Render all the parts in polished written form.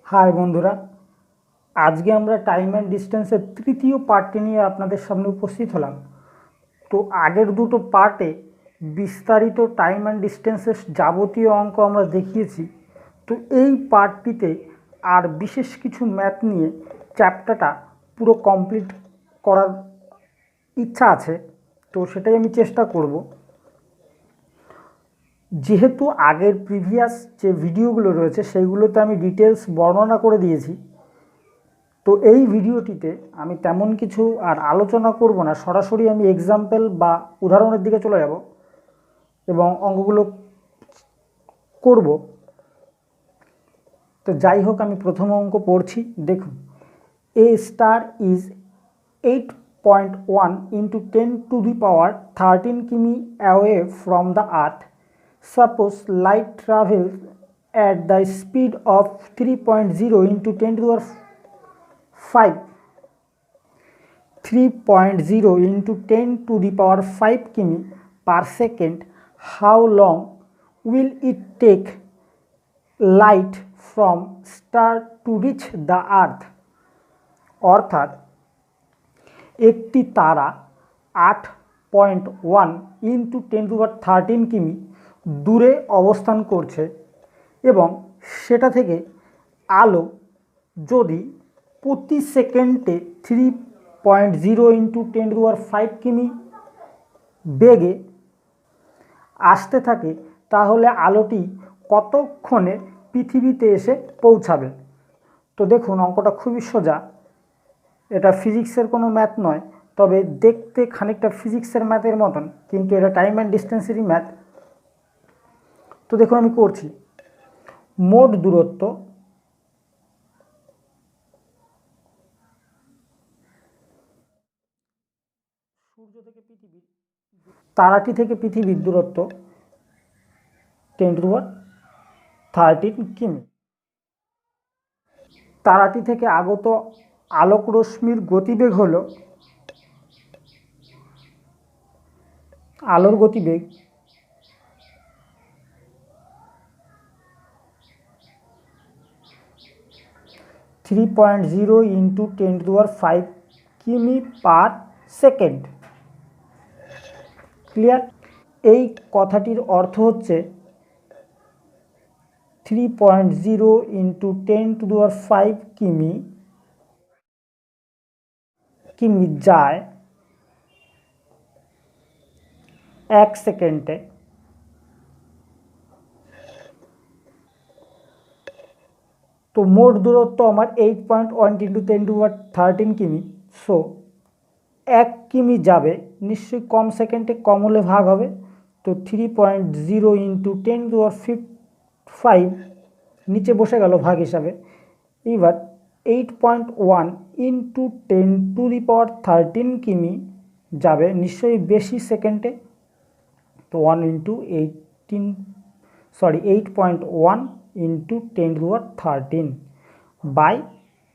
High বন্ধুরা, আজকে আমরা টাইম অ্যান্ড ডিস্টেন্সের তৃতীয় পার্টটি নিয়ে আপনাদের সামনে উপস্থিত হলাম। তো আগের দুটো পার্টে বিস্তারিত টাইম অ্যান্ড ডিস্টেন্সের যাবতীয় অঙ্ক আমরা দেখিয়েছি। তো এই পার্টটিতে আর বিশেষ কিছু ম্যাথ নিয়ে চ্যাপ্টারটা পুরো কমপ্লিট করার ইচ্ছা আছে, তো সেটাই আমি চেষ্টা করব। যেহেতু আগের প্রিভিয়াস যে ভিডিওগুলো রয়েছে সেইগুলোতে আমি ডিটেলস বর্ণনা করে দিয়েছি, তো এই ভিডিওটিতে আমি তেমন কিছু আর আলোচনা করব না, সরাসরি আমি এক্সাম্পল বা উদাহরণের দিকে চলে যাব এবং অঙ্কগুলো করব। তো যাই হোক, আমি প্রথম অঙ্ক পড়ছি। দেখুন, এ star is 8.1 into 10 to the power 13 কিমি away from the earth. Suppose light travels at the speed of 3.0 into 10 to the power 5 3.0 into 10 to the power 5 কিমি per second. How long will it take light from star to reach the earth? অর্থাৎ একটি তারা 8.1 into 10⁻13 কিমি দূরে অবস্থান করছে এবং সেটা থেকে আলো যদি প্রতি সেকেন্ডে 3.0 ইন্টু 10⁵ কিমি বেগে আসতে থাকে, তাহলে আলোটি কতক্ষণে পৃথিবীতে এসে পৌঁছাবে। তো দেখুন, অঙ্কটা খুবই সোজা। এটা ফিজিক্সের কোনো ম্যাথ নয়, তবে দেখতে খানিকটা ফিজিক্সের ম্যাথের মতন, কিন্তু এটা টাইম অ্যান্ড ডিস্টেন্সেরই ম্যাথ। তো দেখুন, আমি করছি। মোট দূরত্ব সূর্য থেকে পৃথিবীর, তারাটি থেকে পৃথিবীর দূরত্ব 10⁻13 কিমি। তারাটি থেকে আগত আলোক রশ্মির গতিবেগ হল, আলোর গতিবেগ 3.0 ইন্টু 10⁵ কিমি পার সেকেন্ড। ক্লিয়ার? এই কথাটির অর্থ হচ্ছে 3.0 ইন্টু 10⁵ কিমি যায় 1 সেকেন্ডে। তো মোট দূরত্ব আমার 8.1 ইন্টু 10⁻13 কিমি। সো 1 কিমি যাবে, নিশ্চয়ই কম সেকেন্ডে, কম হলে ভাগ হবে। তো 3.0 ইন্টু 10⁵ নিচে বসে গেল ভাগ হিসাবে। এবার 8.1 ইন্টু 10⁻13 কিমি যাবে নিশ্চয়ই বেশি সেকেন্ডে। তো 8.1 ইন্টু 10⁻13 বাই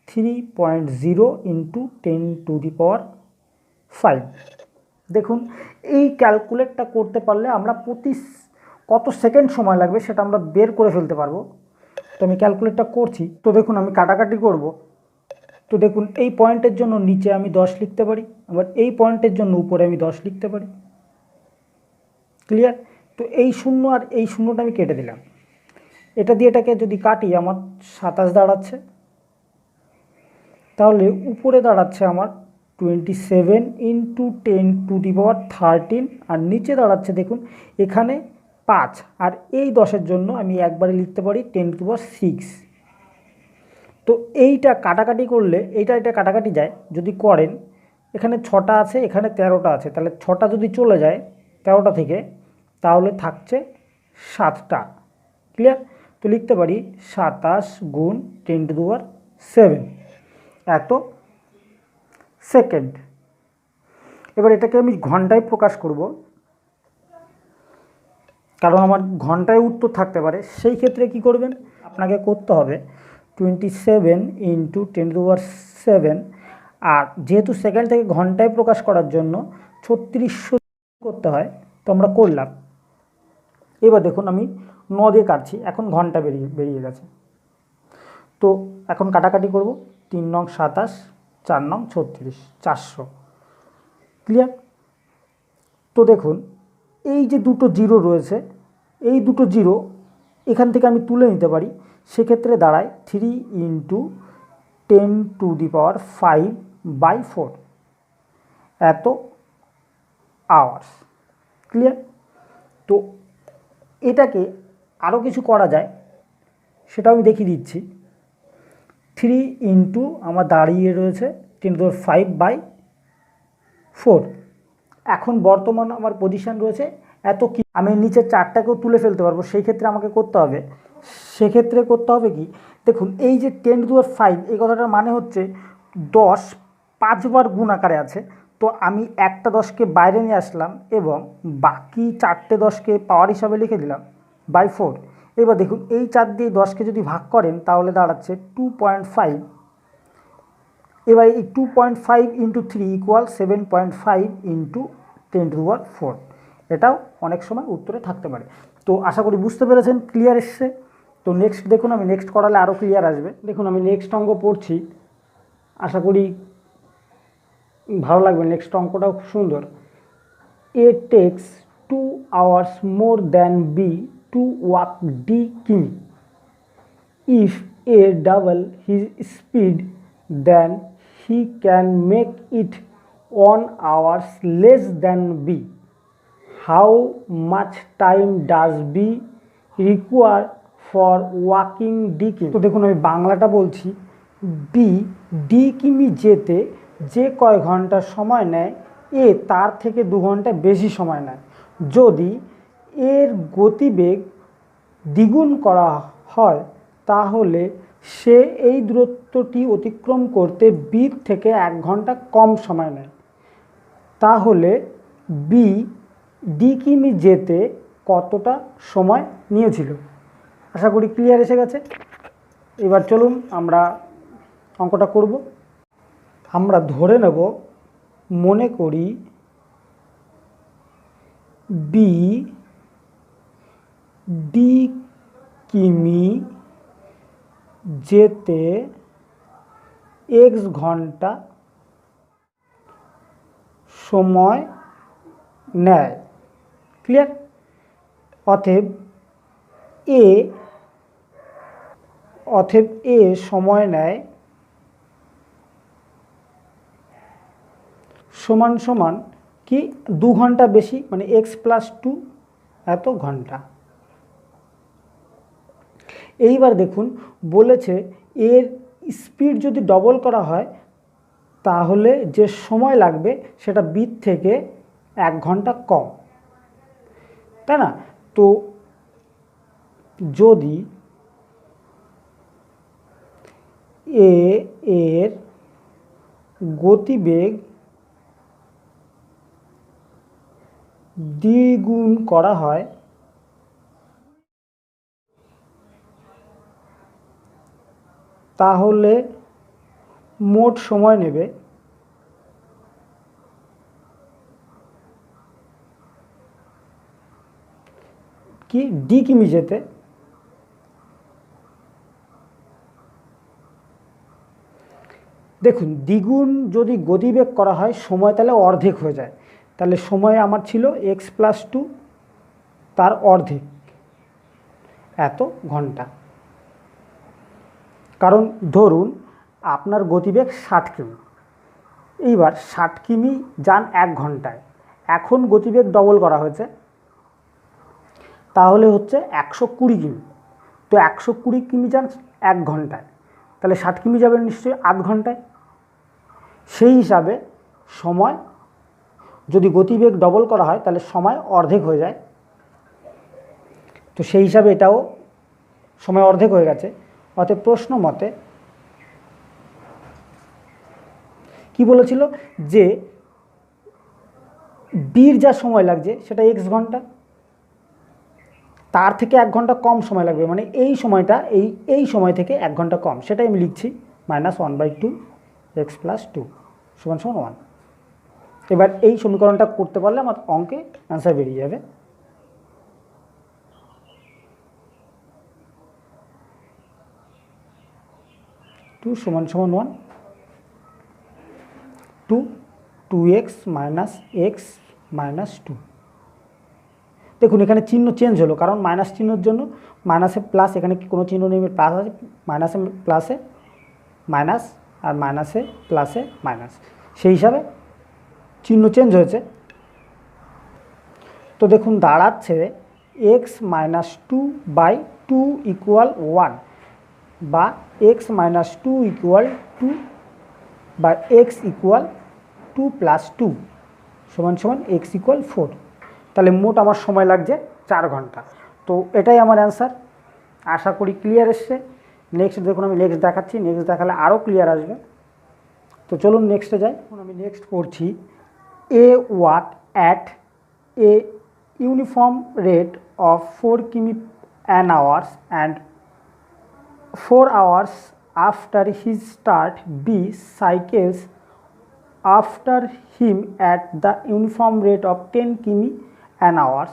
3.0 ইন্টু 10⁵। দেখুন, এই ক্যালকুলেটটা করতে পারলে আমরা কত সেকেন্ড সময় লাগবে সেটা আমরা বের করে ফেলতে পারবো। তো আমি ক্যালকুলেটটা করছি। তো দেখুন, আমি কাটাকাটি করব। তো দেখুন, এই পয়েন্টের জন্য নিচে আমি 10 লিখতে পারি, আবার এই পয়েন্টের জন্য উপরে আমি 10 লিখতে পারি। ক্লিয়ার? তো এই শূন্য আর এই শূন্যটা আমি কেটে দিলাম। এটা দিয়ে এটাকে যদি কাটি, আমার 27 দাঁড়াচ্ছে। তাহলে উপরে দাঁড়াচ্ছে আমার 27 ইন্টু 10⁻13, আর নিচে দাঁড়াচ্ছে দেখুন এখানে 5, আর এই 10-এর জন্য আমি একবারে লিখতে পারি 10⁻6। তো এইটা কাটাকাটি করলে এটা কাটাকাটি যায়, যদি করেন এখানে 6টা আছে, এখানে 13টা আছে, তাহলে 6টা যদি চলে যায় 13টা থেকে, তাহলে থাকছে 7টা। ক্লিয়ার? তো লিখতে পারি 27 গুণ 10⁻7 এত সেকেন্ড। এবার এটাকে আমি ঘন্টায় প্রকাশ করব, কারণ আমার ঘন্টায় উত্তর থাকতে পারে। সেই ক্ষেত্রে কি করবেন, আপনাকে করতে হবে 27 ইন্টু 10⁻7, আর যেহেতু সেকেন্ড থেকে ঘন্টায় প্রকাশ করার জন্য 3600 করতে হয়, তো আমরা করলাম। এবার দেখুন, আমি 9 দিয়ে কাটছি, এখন ঘন্টা বেরিয়ে গেছে। তো এখন কাটাকাটি করব, 3 নং 27, 4 নং 36, 400। ক্লিয়ার? তো দেখুন এই যে দুটো জিরো রয়েছে, এই দুটো জিরো এখান থেকে আমি তুলে নিতে পারি, সেক্ষেত্রে দাঁড়ায় 3 × 10⁵ এত আওয়ার্স। ক্লিয়ার? তো এটাকে আরও কিছু করা যায়, সেটা আমি দেখিয়ে দিচ্ছি। 3 × আমার দাঁড়িয়ে রয়েছে 10⁵ এখন বর্তমান আমার পজিশান রয়েছে এত কি, আমি নিচে 4টাকেও তুলে ফেলতে পারবো। সেই ক্ষেত্রে আমাকে করতে হবে, কি দেখুন এই যে 10⁵ এই কথাটার মানে হচ্ছে 10 5বার গুণ আকারে আছে। তো আমি একটা 10কে বাইরে নিয়ে আসলাম এবং বাকি 4টে 10কে পাওয়ার হিসাবে লিখে দিলাম /4। এবার দেখুন এই 4 দিয়ে 10কে যদি ভাগ করেন তাহলে দাঁড়াচ্ছে 2.5। এবার এই 2.5 × 3 = 7.5 × 10⁴। এটাও অনেক সময় উত্তরে থাকতে পারে। তো আশা করি বুঝতে পেরেছেন, ক্লিয়ার এসছে। তো নেক্সট দেখুন, আমি নেক্সট করালে আরও ক্লিয়ার আসবে। দেখুন আমি নেক্সট অঙ্ক পড়ছি, আশা করি ভালো লাগবে। নেক্সট অঙ্কটাও খুব সুন্দর। A takes 2 hours more than B to walk D km. If A double his speed, then he can make it 1 hour less than B. How much time does B require for walking D km? তো দেখুন আমি বাংলাটা বলছি। B D কিমি যেতে যে কয় ঘন্টা সময় নেয়, এ তার থেকে 2 ঘন্টা বেশি সময় নেয়। যদি এর গতিবেগ দ্বিগুণ করা হয় তাহলে সে এই দূরত্বটি অতিক্রম করতে বি থেকে 1 ঘন্টা কম সময় নেয়। তাহলে বি ডি কিমি যেতে কতটা সময় নিয়েছিল? আশা করি ক্লিয়ার এসে গেছে। এবার চলুন আমরা অঙ্কটা করব। আমরা ধরে নেব, মনে করি বি ডি কিমি যেতে x ঘন্টা সময় নেয়। ক্লিয়ার? অতএব এ সময় নেয় সমান সমান কি 2 ঘন্টা বেশি, মানে x + 2 এত ঘন্টা। এইবার দেখুন বলেছে এর স্পিড যদি ডবল করা হয় তাহলে যে সময় লাগবে সেটা বি থেকে 1 ঘন্টা কম, তাই না? তো যদি এর গতিবেগ দ্বিগুণ করা হয় তাহলে মোট সময় নেবে কি ডি কিমি যেতে। দেখুন দ্বিগুণ যদি গতিবেগ করা হয় সময় তাহলে অর্ধেক হয়ে যায়। তাহলে সময় আমার ছিল x + 2 তার অর্ধেক এত ঘন্টা। কারণ ধরুন আপনার গতিবেগ 60 কিমি, এইবার 60 কিমি যান 1 ঘন্টায়, এখন গতিবেগ ডবল করা হয়েছে তাহলে হচ্ছে 120 কিমি। তো 120 কিমি যান 1 ঘন্টায়, তাহলে 60 কিমি যাবেন নিশ্চয়ই আধ ঘন্টায়। সেই হিসাবে সময় যদি গতিবেগ ডবল করা হয় তাহলে সময় অর্ধেক হয়ে যায়। তো সেই হিসাবে এটাও সময় অর্ধেক হয়ে গেছে। অতএব প্রশ্ন মতে কি বলেছিল যে বির যা সময় লাগছে সেটা x ঘন্টা, তার থেকে 1 ঘন্টা কম সময় লাগবে, মানে এই সময়টা এই সময় থেকে 1 ঘন্টা কম, সেটাই আমি লিখছি -1/2 x + 2 = 1। এবার এই সমীকরণটা করতে পারলে আমার অঙ্কে অ্যান্সার বেরিয়ে যাবে। 2 সমান সমান 1, 2 2x মাইনাস এক্স মাইনাস 2। দেখুন এখানে চিহ্ন চেঞ্জ হলো, কারণ মাইনাস চিহ্নের জন্য মাইনাসে প্লাস, এখানে কোনো চিহ্ন নেই, প্লাস আছে, মাইনাসে প্লাসে মাইনাস আর মাইনাসে প্লাসে মাইনাস, সেই হিসাবে চিহ্ন চেঞ্জ হয়েছে। তো দেখুন দাঁড়াচ্ছে এক্স মাইনাস 2/2 ইকুয়াল 1, বা এক্স মাইনাস 2 ইকুয়াল 2, বা এক্স ইকুয়াল 2 + 2 সমান সমান এক্স ইকুয়াল 4। তাহলে মোট আমার সময় লাগছে 4 ঘন্টা। তো এটাই আমার অ্যান্সার। আশা করি ক্লিয়ার এসছে। নেক্সট দেখুন আমি নেক্সট দেখাচ্ছি, নেক্সট দেখালে আরও ক্লিয়ার আসবে। তো চলুন নেক্সটে যাই। এখন আমি নেক্সট করছি a walk at a uniform rate of 4 কিমি an hours and 4 hours after his start, B cycles after him at the uniform rate of 10 km an hour.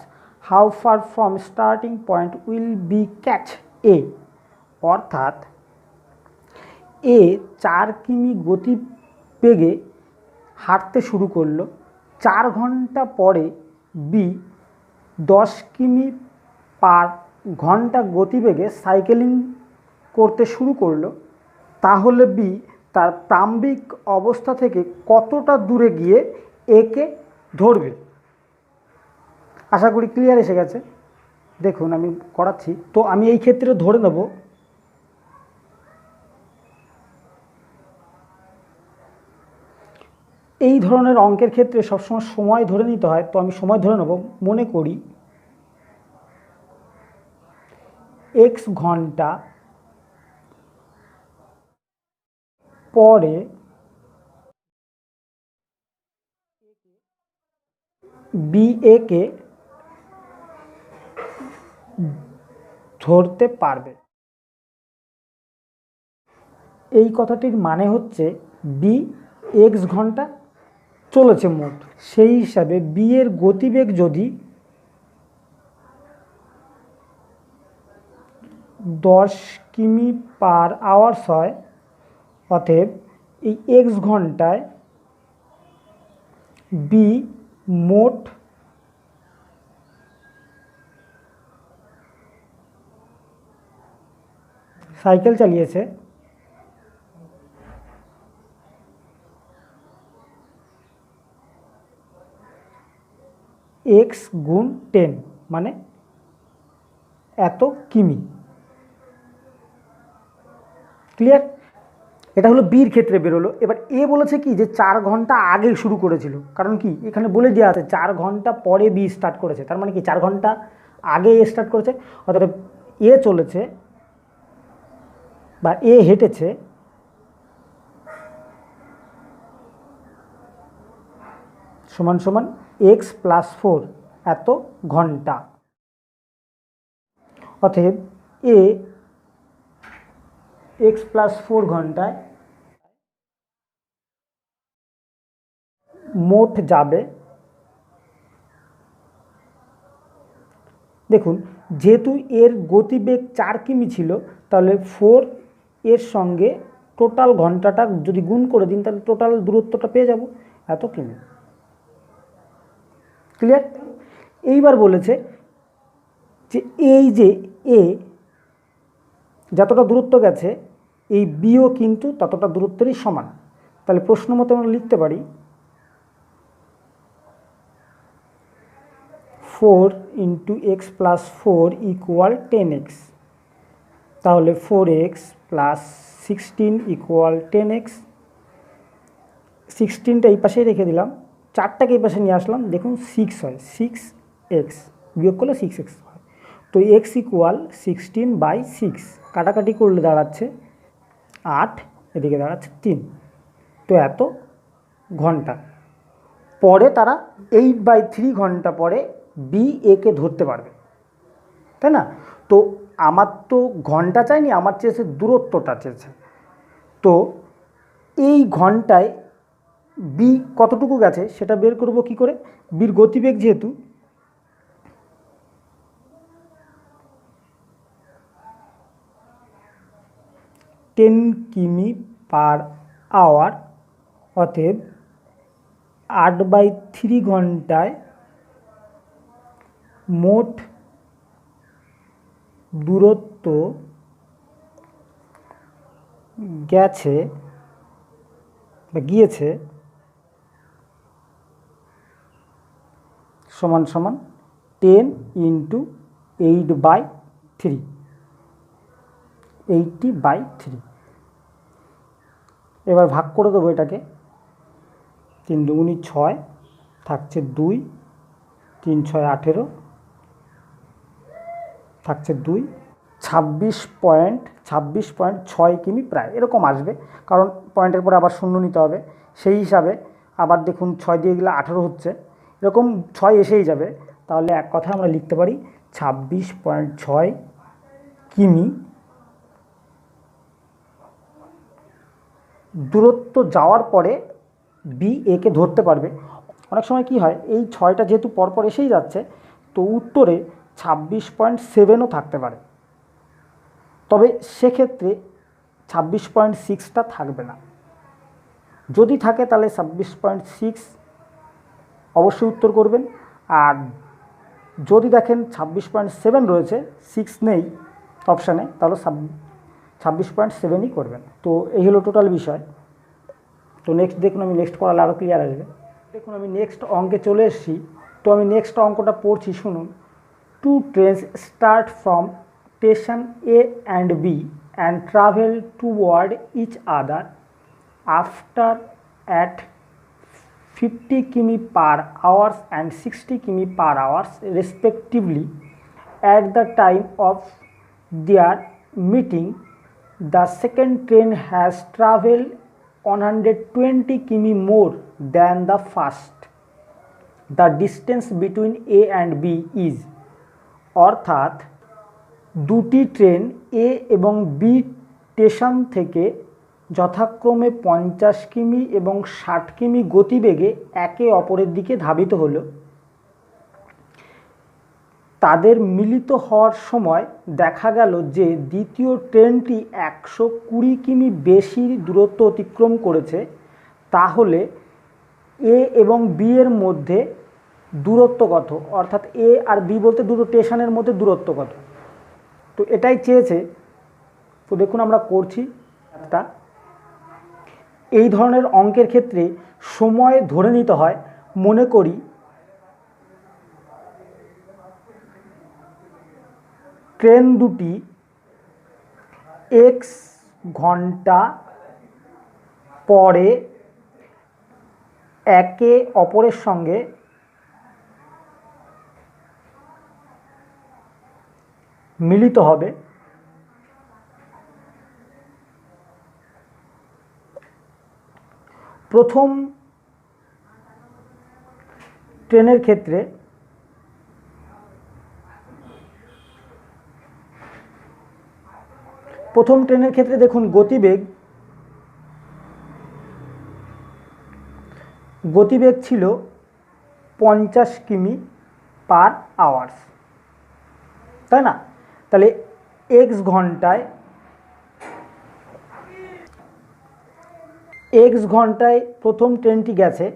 How far from starting point will B catch A? অর্থাৎ এ 4 কিমি গতিবেগে হাঁটতে শুরু করলো, 4 ঘন্টা পরে B 10 কিমি পার ঘন্টা গতিবেগে সাইকেলিং করতে শুরু করলো। তাহলে বি তার প্রারম্ভিক অবস্থা থেকে কতটা দূরে গিয়ে একে ধরবে? আশা করি ক্লিয়ার এসে গেছে। দেখুন আমি করাচ্ছি। তো আমি এই ক্ষেত্রে ধরে নেব এই ধরনের অঙ্কের ক্ষেত্রে সবসময় সময় ধরে নিতে হয়। তো আমি সময় ধরে নেব, মনে করি এক্স ঘন্টা পরে বি একে ধরতে পারবে। এই কথাটির মানে হচ্ছে বি এক্স ঘন্টা চলেছে মোট, সেই হিসাবে বি এর গতিবেগ যদি 10 কিমি পার আওয়ার্স হয়, অতএব এই এক্স ঘন্টায় বি মোট সাইকেল চালিয়েছে এক্স গুণ 10, মানে এত কিমি। ক্লিয়ার? এটা হলো বির ক্ষেত্রে বেরোলো। এবার এ বলেছে কি যে 4 ঘন্টা আগে শুরু করেছিল, কারণ কি এখানে বলে দেওয়া আছে 4 ঘন্টা পরে বি স্টার্ট করেছে, তার মানে কি 4 ঘন্টা আগে এ স্টার্ট করেছে। অর্থাৎ এ চলেছে বা এ হেঁটেছে সমান সমান এক্স প্লাস 4 এত ঘন্টা। অতএব এ এক্স প্লাস 4 ঘন্টায় মোট যাবে, দেখুন যেহেতু এর গতিবেগ 4 কিমি ছিল, তাহলে 4 এর সঙ্গে টোটাল ঘন্টাটা যদি গুণ করে দিন, তাহলে টোটাল দূরত্বটা পেয়ে যাব এত কিমি। ক্লিয়ার? এইবার বলেছে যে এই যে এ যতটা দূরত্ব গেছে, এই বিও কিন্তু ততটা দূরত্বেরই সমান। তাহলে প্রশ্ন মতো আমরা লিখতে পারি 4 × x + 4 = 10x। তাহলে 4x + 16 = 10x। 16টা এই পাশেই রেখে দিলাম, 4টাকে এই পাশে নিয়ে আসলাম, দেখুন 6 হয়, 6x বিয়োগ করলে 6x হয়। তো x = 16/6, কাটাকাটি করলে দাঁড়াচ্ছে 8, এদিকে দাঁড়াচ্ছে 3। তো এত ঘন্টা পরে তারা 8/3 ঘন্টা পরে বি একে ধরতে পারবে, তাই না? তো আমার তো ঘন্টা চাইনি, আমার চেয়েছে দূরত্বটা চেয়েছে। তো এই ঘন্টায় বি কতটুকু গেছে সেটা বের করব কি করে? বির গতিবেগ যেহেতু 10 কিমি পার আওয়ার, অতএব 8/3 ঘন্টায় মোট দূরত্ব গিয়েছে সমান সমান 10 × 8/3, 80/3। এবার ভাগ করে দেবো এটাকে, 3 দুগুণি 6, থাকছে 2, 3 6 18, থাকছে 2, 26.6 কিমি প্রায় এরকম আসবে, কারণ পয়েন্টের পরে আবার শূন্য নিতে হবে। সেই হিসাবে আবার দেখুন 6 দিয়ে গেলে 18 হচ্ছে, এরকম 6 এসেই যাবে। তাহলে এক কথা আমরা লিখতে পারি 26.6 কিমি দূরত্ব যাওয়ার পরে বি একে ধরতে পারবে। অনেক সময় কি হয়, এই 6টা যেহেতু পরপর এসেই যাচ্ছে, তো উত্তরে 26.7ও থাকতে পারে, তবে সেক্ষেত্রে 26.6টা থাকবে না। যদি থাকে তাহলে 26.6 অবশ্যই উত্তর করবেন, আর যদি দেখেন 26.7 রয়েছে, 6 নেই অপশানে, তাহলে 26.7ই করবেন। তো এই হলো টোটাল বিষয়। তো নেক্সট দেখুন, আমি নেক্সট করালে আরও ক্লিয়ার আসবে। দেখুন আমি নেক্সট অঙ্কে চলে এসেছি। তো আমি নেক্সট অঙ্কটা পড়ছি, শুনুন। 2 trains start from station A and B and travel toward each other after at 50 km per hour and 60 km per hour respectively. At the time of their meeting, the second train has traveled 120 km more than the first. The distance between A and B is, অর্থাৎ দুটি train এ এবং B station থেকে যথাক্রমে 50 কিমি এবং 60 কিমি গতিবেগে একে অপরের দিকে ধাবিত হলো। তাদের মিলিত হওয়ার সময় দেখা গেল যে দ্বিতীয় ট্রেনটি 120 কিমি বেশি দূরত্ব অতিক্রম করেছে। তাহলে এ এবং বি এর মধ্যে দূরত্ব কত, অর্থাৎ এ আর বি বলতে দুটো স্টেশনের মধ্যে দূরত্ব কত। তো এটাই চেয়েছে। তো দেখুন আমরা করছি একটা, এই ধরনের অঙ্কের ক্ষেত্রে সময় ধরে নিতে হয়। মনে করি ট্রেন দুটি x ঘন্টা পরে একে অপরের সঙ্গে মিলিত হবে। প্রথম ট্রেনের ক্ষেত্রে দেখুন গতিবেগ ছিল 50 কিমি পার আওয়ার, তাই না? তাহলে x ঘন্টায় প্রথম ট্রেনটি গেছে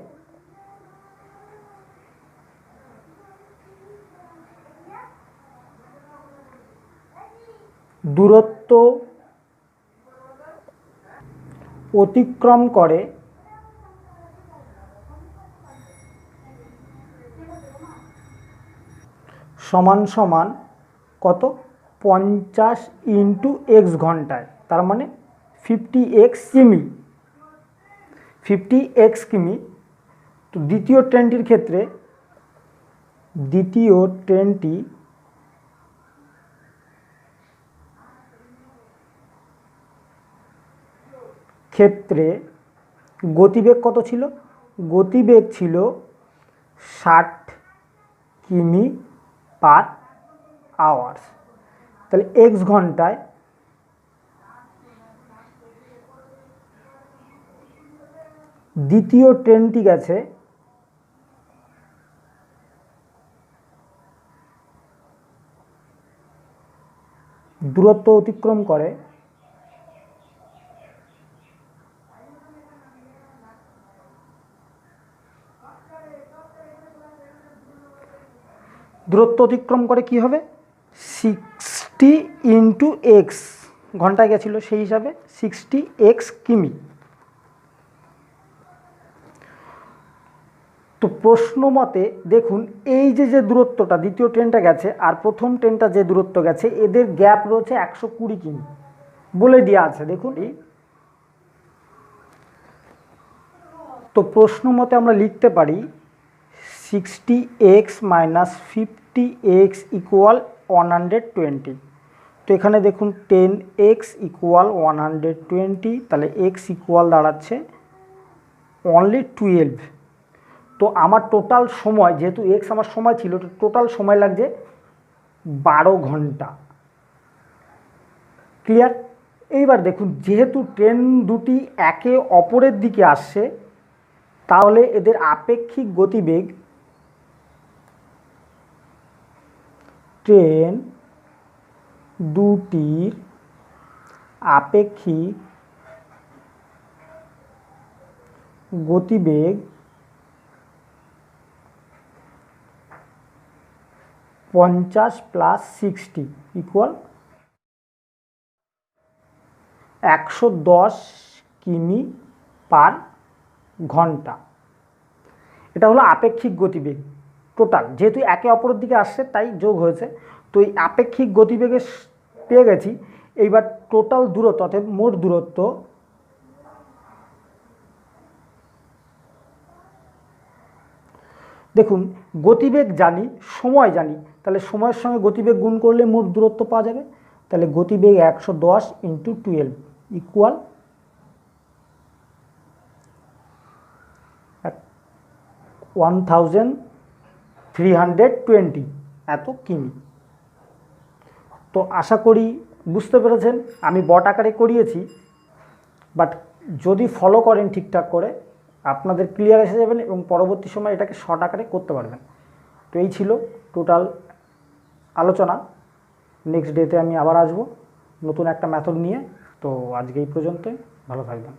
দূরত্ব অতিক্রম করে সমান সমান কত, 50 × x ঘন্টায়, তার মানে 50x কিমি। তো দ্বিতীয় ট্রেনটির ক্ষেত্রে গতিবেগ কত ছিল? গতিবেগ ছিল 60 কিমি পার আওয়ার। তাহলে x ঘন্টায় দ্বিতীয় ট্রেনটি গেছে দূরত্ব অতিক্রম করে দূরত্ব অতিক্রম করে কি হবে 60 ইন্টু এক্স, ঘন্টায় গেছিলো সেই হিসাবে 60x কিমি। তো প্রশ্ন মতে দেখুন এই যে দূরত্বটা দ্বিতীয় ট্রেনটা গেছে আর প্রথম ট্রেনটা যে দূরত্ব গেছে এদের গ্যাপ রয়েছে 120 কিমি বলে দেওয়া আছে। দেখুন তো প্রশ্ন মতে আমরা লিখতে পারি 60x মাইনাস 50x ইকুয়াল 120। তো এখানে দেখুন 10x ইকুয়াল 120, তাহলে x ইকুয়াল দাঁড়াচ্ছে অনলি 12। তো আমার টোটাল সময় যেহেতু x আমার সময় ছিল, টোটাল সময় লাগছে 12 ঘন্টা। ক্লিয়ার? এইবার দেখুন যেহেতু ট্রেন দুটি একে অপরের দিকে আসছে তাহলে এদের আপেক্ষিক গতিবেগ, ট্রেন দুটির আপেক্ষিক গতিবেগ 50 প্লাস 60 ইকুয়াল 110 কিমি পার ঘন্টা। এটা হলো আপেক্ষিক গতিবেগ টোটাল, যেহেতু একে অপরের দিকে আসছে তাই যোগ হয়েছে। তো এই আপেক্ষিক গতিবেগে পেয়ে গেছি। এইবার টোটাল দূরত্ব অর্থাৎ মোট দূরত্ব দেখুন, গতিবেগ জানি, সময় জানি, তাহলে সময়ের সঙ্গে গতিবেগ গুণ করলে মোট দূরত্ব পাওয়া যাবে। তাহলে গতিবেগ 110 ইন্টু 12 ইকুয়াল 1320 এত কিমি। তো আশা করি বুঝতে পেরেছেন। আমি বট আকারে করিয়েছি, বাট যদি ফলো করেন ঠিকঠাক করে আপনাদের ক্লিয়ার এসে যাবেন এবং পরবর্তী সময় এটাকে শর্ট আকারে করতে পারবেন। তো এই ছিল টোটাল আলোচনা। নেক্সট ডেতে আমি আবার আসবো নতুন একটা মেথড নিয়ে। তো আজকে এই পর্যন্তই, ভালো থাকবেন।